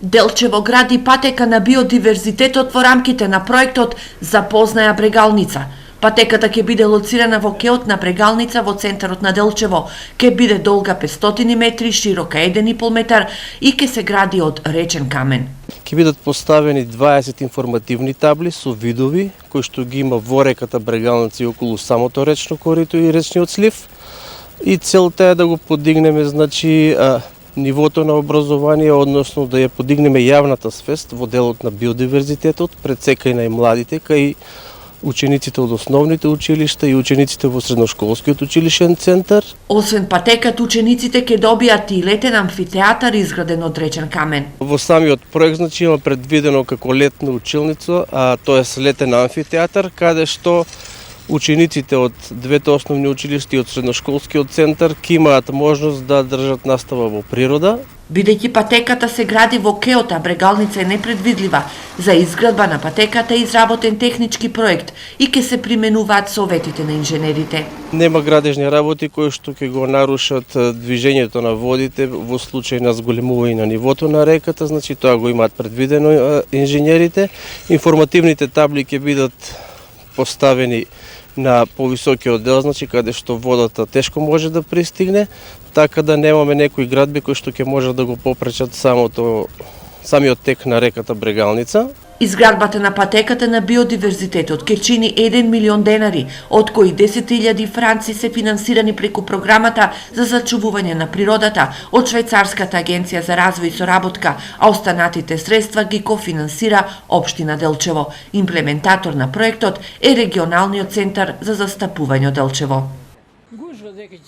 Делчево гради патека на биодиверзитетот во рамките на проектот Запознаја Брегалница. Патеката ќе биде лоцирана во кеот на Брегалница во центарот на Делчево. Ќе биде долга 500 метри, широка 1,5 метар и ќе се гради од речен камен. Ќе бидат поставени 20 информативни табли со видови кои што ги има во реката Брегалница и околу самото речно корито и речниот слив. И целта е да го подигнеме, нивото на образование, односно да ја подигнеме јавната свест во делот на биодиверзитетот пред секај најмладите, кај учениците од основните училишта и учениците во средношколскиот училишен центар. Освен патекат, учениците ќе добијат и летен амфитеатар изграден од речен камен. Во самиот проект има предвидено како летна училница, тоест летен амфитеатар, каде што учениците од двете основни училишта и од средношколскиот центар ќе имаат можност да држат настава во природа. Бидејќи патеката се гради во кеот, а Брегалница е непредвидлива, за изградба на патеката е изработен технички проект и ќе се применуваат советите на инженерите. Нема градежни работи кои што ќе го нарушат движењето на водите во случај на зголемување на нивото на реката, тоа го имаат предвидено инженерите. Информативните табли ќе бидат поставени на повисокиот дел, каде што водата тешко може да пристигне, така да немаме некои градби кои што ќе може да го попречат самиот тек на реката Брегалница. Изградбата на патеката на биодиверзитетот ќе чини 1 милион денари, од кои 10.000 франци се финансирани преку програмата за зачувување на природата од Швајцарската агенција за развој и соработка, а останатите средства ги кофинансира општина Делчево. Имплементатор на проектот е регионалниот центар за застапување од Делчево.